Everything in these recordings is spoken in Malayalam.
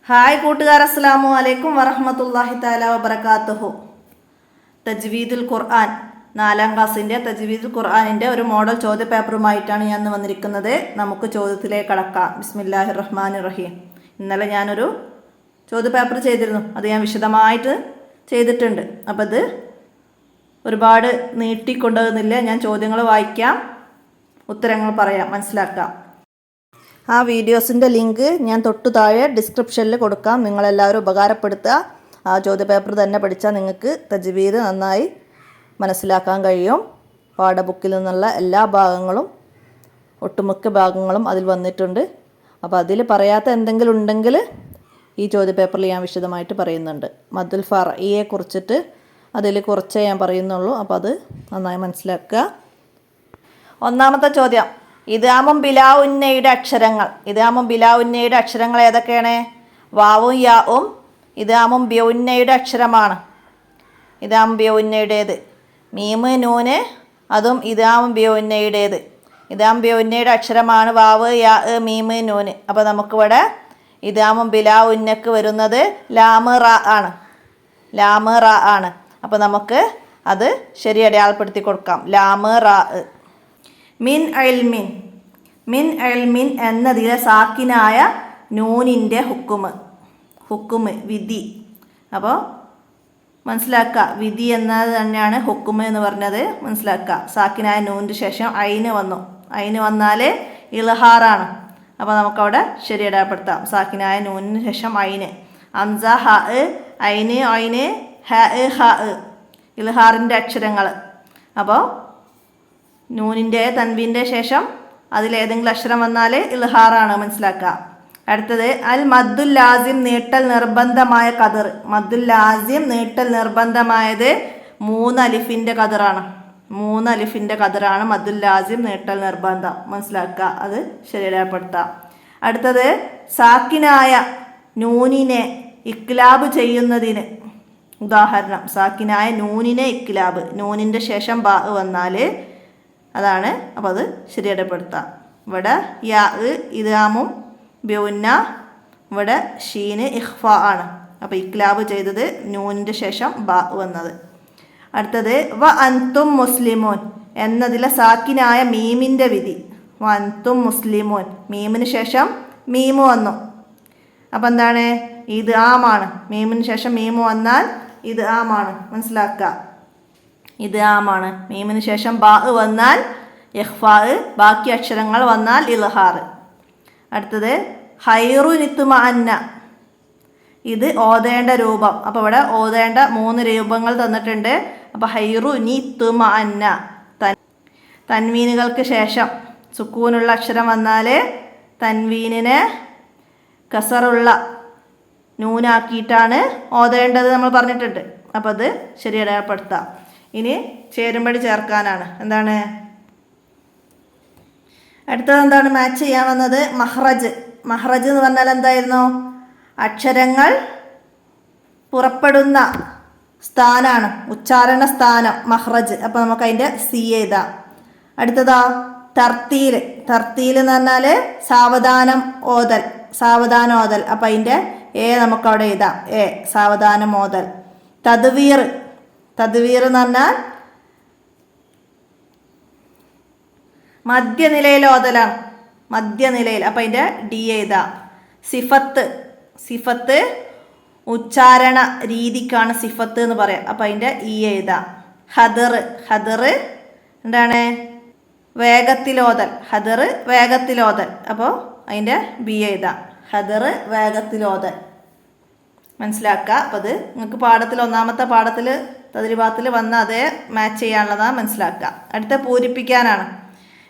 ഹായ് കൂട്ടുകാർ, അസ്സലാമു അലൈക്കും വറഹ്മത്തുള്ളാഹി തആല വബറകാതുഹു. തജ്വീദുൽ ഖുർആൻ 4ാം ക്ലാസ്സിൻ്റെ തജ്വീദുൽ ഖുർആനിൻ്റെ ഒരു മോഡൽ ചോദ്യ പേപ്പറുമായിട്ടാണ് ഞാൻ ഇന്ന് വന്നിരിക്കുന്നത്. നമുക്ക് ചോദ്യത്തിലേക്ക് കടക്കാം. ബിസ്മില്ലാഹിർ റഹ്മാനിർ റഹീം. ഇന്നലെ ഞാനൊരു ചോദ്യ പേപ്പർ ചെയ്തിരുന്നു, അത് ഞാൻ വിശദമായിട്ട് ചെയ്തിട്ടുണ്ട്. അപ്പോൾ ഇത് ഒരുപാട് നീട്ടിക്കൊണ്ടുവന്നില്ല, ഞാൻ ചോദ്യങ്ങൾ വായിക്കാം, ഉത്തരങ്ങൾ പറയാം, മനസ്സിലാക്കാം. ആ വീഡിയോസിൻ്റെ ലിങ്ക് ഞാൻ തൊട്ടു താഴെ ഡിസ്ക്രിപ്ഷനിൽ കൊടുക്കാം. നിങ്ങളെല്ലാവരും ഉപകാരപ്പെടുത്തുക. ആ ചോദ്യപേപ്പർ തന്നെ പഠിച്ചാൽ നിങ്ങൾക്ക് തജ്വീദ് നന്നായി മനസ്സിലാക്കാൻ കഴിയും. പാഠബുക്കിൽ നിന്നുള്ള എല്ലാ ഭാഗങ്ങളും, ഒട്ടുമിക്ക ഭാഗങ്ങളും അതിൽ വന്നിട്ടുണ്ട്. അപ്പോൾ അതിൽ പറയാത്ത എന്തെങ്കിലും ഉണ്ടെങ്കിൽ ഈ ചോദ്യപേപ്പറിൽ ഞാൻ വിശദമായിട്ട് പറയുന്നുണ്ട്. മദ്ദുൽ ഫർഇയെ കുറിച്ചിട്ട് അതിൽ കുറച്ചേ ഞാൻ പറയുന്നുള്ളൂ. അപ്പോൾ അത് നന്നായി മനസ്സിലാക്കുക. ഒന്നാമത്തെ ചോദ്യം, ഇദ്ഗാമും ബിലാഉന്നയുടെ അക്ഷരങ്ങൾ. ഇദ്ഗാമും ബിലാഉന്നയുടെ അക്ഷരങ്ങൾ ഏതൊക്കെയാണ്? വാവും യാവും ഇദ്ഗാമും ബിഉന്നയുടെ അക്ഷരമാണ്. ഇദ്ഗാമും ബിഉന്നയുടേത് മീമ് നൂന്, അതും ഇദ്ഗാമും ബിഉന്നയുടേത്. ഇദ്ഗാമും ബിഉന്നയുടെ അക്ഷരമാണ് വാവ് യാ മീമ് നൂന്. അപ്പോൾ നമുക്കിവിടെ ഇദ്ഗാമും ബിലാഉന്നക്ക് വരുന്നത് ലാമ് റാ ആണ്. ലാമ് റാ ആണ്. അപ്പോൾ നമുക്ക് അത് ശരി അടയാളപ്പെടുത്തി കൊടുക്കാം. ലാമ് റാ. മിൻ ഇൽമിൻ. മിൻ ഇൽമിൻ എന്നതിലെ സാക്കിനായ നൂനിൻ്റെ ഹുക്കുമ് വിധി. അപ്പോൾ മനസ്സിലാക്കുക, വിധി എന്നത് തന്നെയാണ് ഹുക്കുമ് എന്ന് പറഞ്ഞത്. മനസ്സിലാക്കുക, സാക്കിനായ നൂനിൻ്റെ ശേഷം ഐന് വന്നു. ഐന് വന്നാൽ ഇൽഹാറാണ്. അപ്പോൾ നമുക്കവിടെ ശരി അടയാളപ്പെടുത്താം. സാക്കിനായ നൂനിന് ശേഷം ഐന്. അംസ ഹ ഐന് ഐന് ഹ ഹ ഇൽഹാറിൻ്റെ അക്ഷരങ്ങൾ. അപ്പോൾ നൂനിൻ്റെ തൻവീൻ്റെ ശേഷം അതിലേതെങ്കിലും അക്ഷരം വന്നാൽ ഇൽഹാറാണ്. മനസ്സിലാക്കുക. അടുത്തത് അൽ മദ്ദുൽ ലാസിം നീട്ടൽ നിർബന്ധമായ ഖദർ. മദ്ദുൽ ലാസിം നീട്ടൽ നിർബന്ധമായത് 3 അലിഫിൻ്റെ ഖദറാണ്. 3 അലിഫിൻ്റെ ഖദറാണ് മദ്ദുൽ ലാസിം നീട്ടൽ നിർബന്ധം. മനസ്സിലാക്കുക, അത് ശരിയാപ്പെടുത്താം. അടുത്തത് സാക്കിനായ നൂനിനെ ഇക്ലാബ് ചെയ്യുന്നതിന് ഉദാഹരണം. സാക്കിനായ നൂനിനെ ഇക്ലാബ്, നൂനിൻ്റെ ശേഷം ബാ വന്നാൽ അതാണ്. അപ്പോൾ അത് ശരിയടപ്പെടുത്താം. ഇവിടെ യാ ഇദ്ഗാമും ബിഉന്ന, ഇവിടെ ഷീന് ഇഖ്ഫ ആണ്. അപ്പോൾ ഇക്ലാബ് ചെയ്തത് നൂനിൻ്റെ ശേഷം ബാ വന്നത്. അടുത്തത് വ അൻതും മുസ്ലിമോൻ എന്നതിലെ സാക്കിനായ മീമിൻ്റെ വിധി. വ അൻതും മുസ്ലിമോൻ, മീമിന് ശേഷം മീമു വന്നു. അപ്പം എന്താണ്? ഇദ്ഗാമാണ്. മീമിന് ശേഷം മീമു വന്നാൽ ഇദ്ഗാമാണ്. മനസ്സിലാക്കുക, ഇദ്ഗാമാണ്. മീമിന് ശേഷം ബാ വന്നാൽ ഇഖ്ഫാ, ബാക്കി അക്ഷരങ്ങൾ വന്നാൽ ഇൽഹാർ. അടുത്തത് ഹൈറു നിത്തുമഅന്ന, ഇത് ഓതേണ്ട രൂപം. അപ്പോൾ ഇവിടെ ഓതേണ്ട 3 രൂപങ്ങൾ തന്നിട്ടുണ്ട്. അപ്പോൾ ഹൈറു നിത്തുമഅന്ന, തൻവീനുകൾക്ക് ശേഷം സുക്കൂനുള്ള അക്ഷരം വന്നാൽ തൻവീനിനെ കസറുള്ള നൂനാക്കിയിട്ടാണ് ഓതേണ്ടത് നമ്മൾ പറഞ്ഞിട്ടുണ്ട്. അപ്പോൾ അത് ശരി അടയാളപ്പെടുത്താം. ഇനി ചേരുംപടി ചേർക്കാനാണ്. എന്താണ് അടുത്തത്? എന്താണ് മാച്ച് ചെയ്യാൻ വന്നത്? മഹ്റജ്. മഹ്റജ് എന്ന് പറഞ്ഞാൽ എന്തായിരുന്നു? അക്ഷരങ്ങൾ പുറപ്പെടുന്ന സ്ഥാനാണ്, ഉച്ചാരണ സ്ഥാനം മഹ്റജ്. അപ്പോൾ നമുക്ക് അതിൻ്റെ സി എഴുതാം. അടുത്തതാ തർത്തീൽ. തർത്തീൽ എന്ന് പറഞ്ഞാൽ സാവധാനം ഓതൽ, സാവധാനം ഓതൽ. അപ്പം അതിൻ്റെ എ നമുക്കവിടെ എഴുതാം. എ സാവധാനം ഓതൽ. തദ്വീർ. തദ്വീർ എന്ന് പറഞ്ഞാൽ മധ്യനിലയിൽ ഓതലാണ്, മധ്യനിലയിൽ. അപ്പം അതിൻ്റെ ഡി എഴുതാം. സിഫത്ത്. സിഫത്ത് ഉച്ചാരണ രീതിക്കാണ് സിഫത്ത് എന്ന് പറയാം. അപ്പം അതിൻ്റെ ഇ എഴുതാം. ഹദർ. ഹദർ എന്താണ്? വേഗത്തിലോതൽ. ഹദർ വേഗത്തിലോതൽ. അപ്പോൾ അതിൻ്റെ ബി എഴുതാം. ഹദർ വേഗത്തിലോതൽ. മനസ്സിലാക്കുക. അപ്പോൾ അത് നിങ്ങൾക്ക് പാഠത്തിൽ, ഒന്നാമത്തെ പാഠത്തിൽ തദ്രിബാത്തിൽ വന്ന അതേ മാച്ച് ചെയ്യാനുള്ളതാണ്. മനസ്സിലാക്കുക. അടുത്ത പൂരിപ്പിക്കാനാണ്.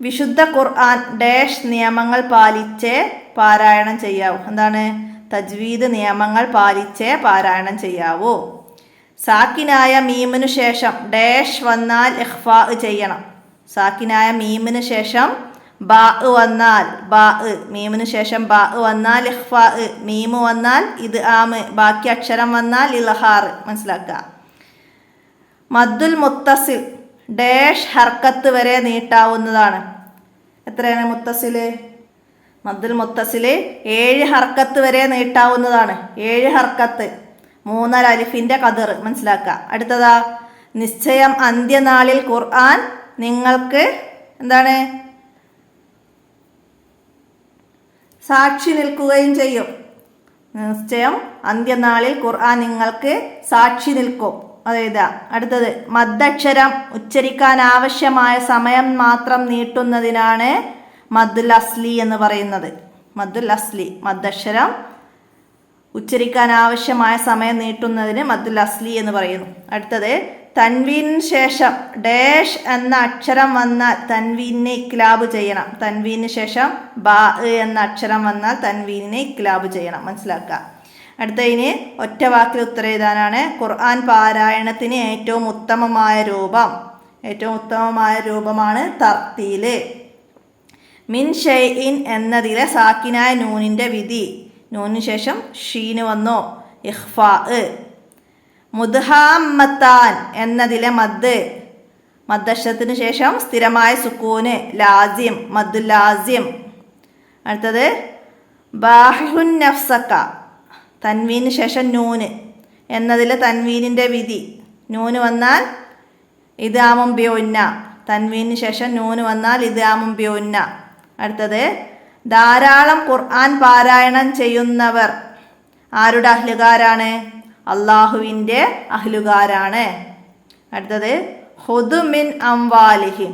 വിശുദ്ധ ഖുർആൻ ഡാഷ് നിയമങ്ങൾ പാലിച്ചേ പാരായണം ചെയ്യാവൂ. എന്താണ്? തജ്വീദ് നിയമങ്ങൾ പാലിച്ചേ പാരായണം ചെയ്യാവൂ. സാക്കിനായ മീമിനു ശേഷം ഡാഷ് വന്നാൽ ഇഖ്ഫാ ചെയ്യണം. സാക്കിനായ മീമിന് ശേഷം ബാ വന്നാൽ, ബാ മീമിന് ശേഷം ബാ വന്നാൽ ഇഖ്ഫാ, മീമ് വന്നാൽ ഇദ്ഗാം, ബാക്കി അക്ഷരം വന്നാൽ ഇൽഹാർ. മനസ്സിലാക്കുക. മദ്ദുൽ മുത്തസിൽ ഡാഷ് ഹർക്കത്ത് വരെ നീട്ടാവുന്നതാണ്. എത്രയാണ് മുത്തസിൽ? മദ്ദുൽ മുത്തസില് 7 ഹർക്കത്ത് വരെ നീട്ടാവുന്നതാണ്. 7 ഹർക്കത്ത്, 3 അലിഫിന്റെ ഖദർ മനസ്സിലാക്കുക. അടുത്തതാ, നിശ്ചയം അന്ത്യനാളിൽ ഖുർആൻ നിങ്ങൾക്ക് എന്താണ് സാക്ഷി നിൽക്കുകയും ചെയ്യും. നിശ്ചയം അന്ത്യനാളിൽ ഖുർആൻ നിങ്ങൾക്ക് സാക്ഷി നിൽക്കും. അതായത് അടുത്തത്, മദ്ദക്ഷരം ഉച്ചരിക്കാൻ ആവശ്യമായ സമയം മാത്രം നീട്ടുന്നതിനാണ് മദ്ദുൽ അസ്ലി എന്ന് പറയുന്നത്. മദ്ദുൽ അസ്ലി, മദ്ദക്ഷരം ഉച്ചരിക്കാൻ ആവശ്യമായ സമയം നീട്ടുന്നതിന് മദ്ദുൽ അസ്ലി എന്ന് പറയുന്നു. അടുത്തത്, തൻവീനിന് ശേഷം ഡാഷ് എന്ന അക്ഷരം വന്നാൽ തൻവീനിനെ ഇക്ലാബ് ചെയ്യണം. തൻവീനിന് ശേഷം ബാ എന്ന അക്ഷരം വന്നാൽ തൻവീനിനെ ഇക്ലാബ് ചെയ്യണം. മനസ്സിലാക്കുക. അടുത്തതിന് ഒറ്റ വാക്കിൽ ഉത്തരം എഴുതാനാണ്. ഖുർആൻ പാരായണത്തിന് ഏറ്റവും ഉത്തമമായ രൂപമാണ് തർത്തീല്. മിൻ ഷൈഇൻ എന്നതിലെ സാക്കിനായ നൂനിൻ്റെ വിധി. നൂനിന് ശേഷം ഷീന് വന്നു, ഇഖ്ഫാ. മുദ്ഹാമ്മത്താൻ എന്നതിലെ മദ്ദക്ഷരത്തിന് ശേഷം സ്ഥിരമായ സുക്കൂന്, ലാസിം, മദ്ദുൽ ലാസിം. അടുത്തത്, ബാഹിഹുൻ നഫ്സക, തൻവീന് ശേഷം നൂന് എന്നതിലെ തൻവീനിൻ്റെ വിധി. നൂന് വന്നാൽ ഇദ്ഗാമുൻ ബിഉന്ന, തൻവീന് ശേഷം നൂന് വന്നാൽ ഇദ്ഗാമുൻ ബിഉന്ന. അടുത്തത്, ധാരാളം ഖുർആൻ പാരായണം ചെയ്യുന്നവർ ആരുടെ അഹ്ലുകാരാണ്? അള്ളാഹുവിൻ്റെ അഹ്ലുകാരാണ്. അടുത്തത്, ഖുദ് മിൻ അംവാലിഹിം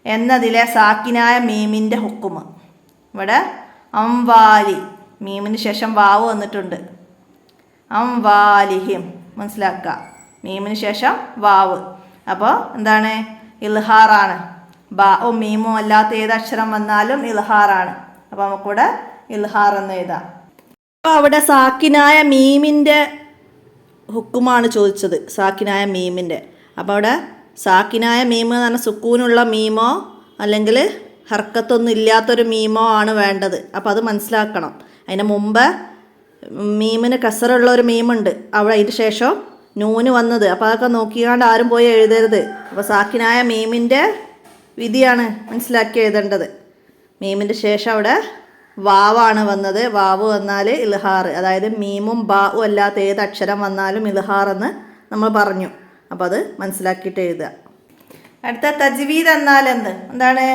എന്നതിലെ സാക്കിനായ മീമിൻ്റെ ഹുക്കുമ്. ഇവിടെ അംവാലി, മീമിന് ശേഷം വാവ് വന്നിട്ടുണ്ട്. അംവാലിഹിം മനസ്സിലാക്കുക, മീമിന് ശേഷം വാവ്. അപ്പോൾ എന്താണ്? ഇൽഹാറാണ്. ബാവും മീമും അല്ലാത്ത ഏത് അക്ഷരം വന്നാലും ഇൽഹാറാണ്. അപ്പോൾ നമുക്കിവിടെ ഇൽഹാർ എന്ന് എഴുതാം. അപ്പോൾ അവിടെ സാക്കിനായ മീമിൻ്റെ ഹുക്കുമാണ് ചോദിച്ചത്, സാക്കിനായ മീമിൻ്റെ. അപ്പോൾ അവിടെ സാക്കിനായ മീം എന്ന് പറഞ്ഞാൽ സുക്കൂനുള്ള മീമോ അല്ലെങ്കിൽ ഹർക്കത്തൊന്നും ഇല്ലാത്തൊരു മീമോ ആണ് വേണ്ടത്. അപ്പോൾ അത് മനസ്സിലാക്കണം. അതിന് മുമ്പ് മീമിന് കസറുള്ള ഒരു മീമുണ്ട്, അവിടെ അതിന് ശേഷം നൂന് വന്നത്. അപ്പോൾ അതൊക്കെ നോക്കിയാണ്ട് ആരും പോയി എഴുതരുത്. അപ്പോൾ സാക്കിനായ മീമിൻ്റെ വിധിയാണ് മനസ്സിലാക്കി എഴുതേണ്ടത്. മീമിൻ്റെ ശേഷം അവിടെ വാവാണ് വന്നത്. വാവ് വന്നാൽ ഇൽഹാർ, അതായത് മീമും ബാവും അല്ലാത്ത ഏത് അക്ഷരം വന്നാലും ഇൽഹാർ എന്ന് നമ്മൾ പറഞ്ഞു. അപ്പോൾ അത് മനസ്സിലാക്കിയിട്ട് എഴുതുക. അടുത്ത, തജ്വീദ് എന്നാൽ എന്താണ്?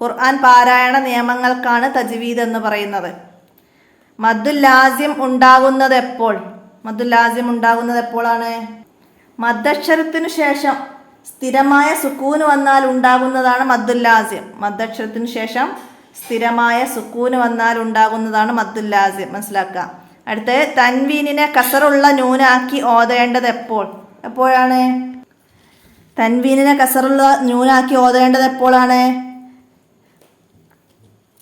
ഖുർആൻ പാരായണ നിയമങ്ങൾക്കാണ് തജ്വീദ് എന്ന് പറയുന്നത്. മദ്ദുൽ ലാസിം ഉണ്ടാകുന്നത് എപ്പോഴാണ്? മദ്ദക്ഷരത്തിനു ശേഷം സ്ഥിരമായ സുക്കൂന് വന്നാൽ ഉണ്ടാകുന്നതാണ് മദ്ദുൽ ലാസിം. മദ്ദക്ഷരത്തിനു ശേഷം സ്ഥിരമായ സുക്കൂന് വന്നാൽ ഉണ്ടാകുന്നതാണ് മദ്ദുൽ ലാസിം. മനസ്സിലാക്കുക. അടുത്ത്, തൻവീനിനെ കസറുള്ള നൂനാക്കി ഓതേണ്ടത് എപ്പോഴാണ്? തൻവീനിനെ കസറുള്ള നൂനാക്കി ഓതേണ്ടത് എപ്പോഴാണ്?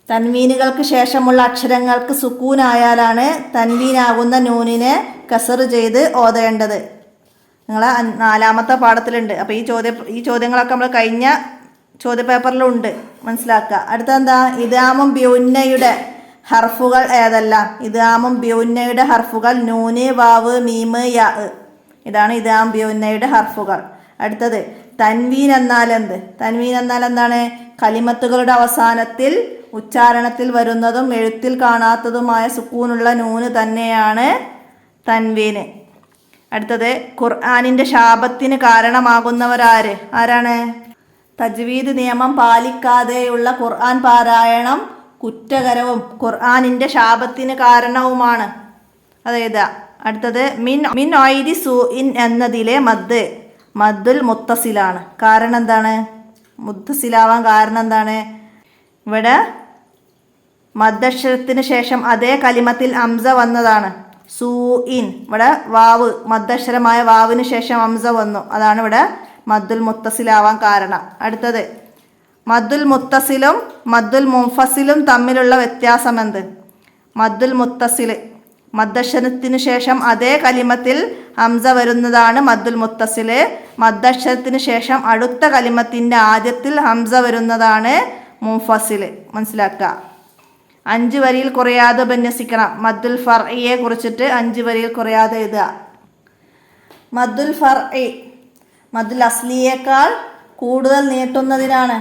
തൻവീനുകൾക്ക് ശേഷമുള്ള അക്ഷരങ്ങൾക്ക് സുക്കൂനായാലാണ് തൻവീനാകുന്ന നൂനിനെ കസർ ചെയ്ത് ഓതേണ്ടത്. നിങ്ങളെ 4ാമത്തെ പാഠത്തിലുണ്ട്. അപ്പോൾ ഈ ചോദ്യങ്ങളൊക്കെ നമ്മൾ കഴിഞ്ഞ ചോദ്യപേപ്പറിലുണ്ട്, മനസ്സിലാക്കുക. അടുത്തെന്താ? ഇദ്ഗാമുൻ ബിഉന്നയുടെ ഹർഫുകൾ ഏതെല്ലാം? ഇദ്ഗാമുൻ ബിഉന്നയുടെ ഹർഫുകൾ നൂന്, വാവ്, മീമ്, യാ. ഇതാണ് ഇദ്ഗാം ബിഉന്നയുടെ ഹർഫുകൾ. അടുത്തത്, തൻവീൻ എന്നാൽ എന്താണ്? കലിമത്തുകളുടെ അവസാനത്തിൽ ഉച്ചാരണത്തിൽ വരുന്നതും എഴുത്തിൽ കാണാത്തതുമായ സുക്കൂനുള്ള നൂന് തന്നെയാണ് തൻവീന്. അടുത്തത്, ഖുർആനിൻ്റെ ശാപത്തിന് കാരണമാകുന്നവരാണ്? തജ്വീദ് നിയമം പാലിക്കാതെയുള്ള ഖുർആൻ പാരായണം കുറ്റകരവും ഖുർആനിൻ്റെ ശാപത്തിന് കാരണവുമാണ്. അതായത് അടുത്തത്, മിൻ ഐരി സൂഇൻ എന്നതിലെ മദ്ദുൽ മുത്തസിലാണ്. കാരണം എന്താണ്? മുത്തസിലാവാൻ കാരണം എന്താണ്? ഇവിടെ മദ്ദക്ഷരത്തിന് ശേഷം അതേ കലിമത്തിൽ ഹംസ വന്നതാണ്. സൂഇൻ, ഇവിടെ വാവ്, മദ്ദക്ഷരമായ വാവിന് ശേഷം ഹംസ വന്നു. അതാണ് ഇവിടെ മദ്ദുൽ മുത്തസിലാവാൻ കാരണം. അടുത്തത്, മദ്ദുൽ മുത്തസിലും മദ്ദുൽ മുൻഫസിലും തമ്മിലുള്ള വ്യത്യാസം എന്ത്? മദ്ദുൽ മുത്തസിൽ മദ്ദക്ഷരത്തിന് ശേഷം അതേ കലിമത്തിൽ ഹംസ വരുന്നതാണ് മദ്ദുൽ മുത്തസിൽ. മദ്ദക്ഷരത്തിന് ശേഷം അടുത്ത കലിമത്തിൻ്റെ ആദ്യത്തിൽ ഹംസ വരുന്നതാണ് മുൻഫസിൽ. മനസ്സിലാക്കുക. 5 വരിയിൽ കുറയാതെ ഉപന്യസിക്കണം. മദ്ദുൽ ഫർഇയെ കുറിച്ചിട്ട് 5 വരിയിൽ കുറയാതെ എഴുതുക. മദ്ദുൽ ഫർഇ മദ്ദുൽ അസ്ലിയേക്കാൾ കൂടുതൽ നീട്ടുന്നതിനാണ്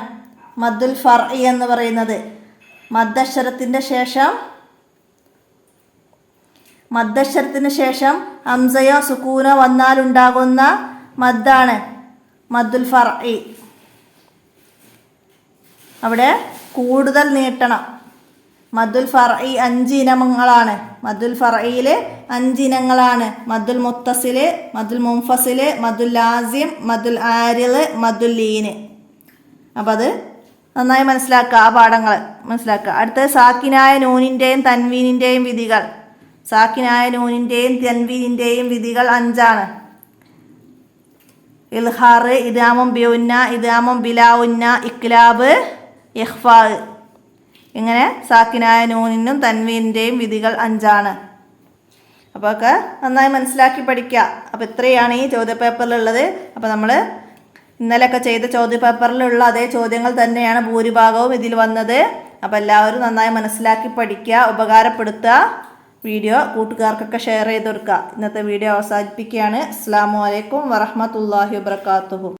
മദ്ദുൽ ഫർഇ എന്ന് പറയുന്നത്. മദ്ദക്ഷരത്തിന് ശേഷം ഹംസയോ സുക്കൂനോ വന്നാലുണ്ടാകുന്ന മദ്ദാണ് മദ്ദുൽ ഫർഇ. അവിടെ കൂടുതൽ നീട്ടണം. മദ്ദുൽ ഫർഇ 5 ഇനങ്ങളാണ്. മദ്ദുൽ ഫർഇയിൽ 5 ഇനങ്ങളാണ്. മദ്ദുൽ മുത്തസില്, മദ്ദുൽ മുൻഫസില്, മദ്ദുൽ ലാസിം, മദ്ദുൽ ആരിള്, മദ്ദുൽ ലീന്. അപ്പം അത് നന്നായി മനസ്സിലാക്കുക. ആ പാഠങ്ങൾ മനസ്സിലാക്കുക. അടുത്തത് സാക്കിനായ നൂനിൻ്റെയും തൻവീനിൻ്റെയും വിധികൾ. സാക്കിനായ നൂനിൻ്റെയും തൻവീനിൻ്റെയും വിധികൾ 5 ഇൽഹാർ, ഇദ്ഗാമും ബിഉന്ന, ഇദ്ഗാമും ബിലാഉന്ന, ഇഖ്ലാബ്, ഇഖ്ഫാ. ഇങ്ങനെ സാക്കിനായ നൂനിനും തൻവീനിൻ്റെയും വിധികൾ 5. അപ്പോൾ ഒക്കെ നന്നായി മനസ്സിലാക്കി പഠിക്കുക. അപ്പോൾ ഇത്രയാണ് ഈ ചോദ്യപേപ്പറിലുള്ളത്. അപ്പോൾ നമ്മൾ ഇന്നലെയൊക്കെ ചെയ്ത ചോദ്യപേപ്പറിലുള്ള അതേ ചോദ്യങ്ങൾ തന്നെയാണ് ഭൂരിഭാഗവും ഇതിൽ വന്നത്. അപ്പോൾ എല്ലാവരും നന്നായി മനസ്സിലാക്കി പഠിക്കുക, ഉപകാരപ്പെടുത്തുക. വീഡിയോ കൂട്ടുകാർക്കൊക്കെ ഷെയർ ചെയ്ത് കൊടുക്കുക. ഇന്നത്തെ വീഡിയോ അവസാനിപ്പിക്കുകയാണ്. അസ്സലാമു അലൈക്കും വറഹ്മത്തുള്ളാഹി വബറകാതുഹു.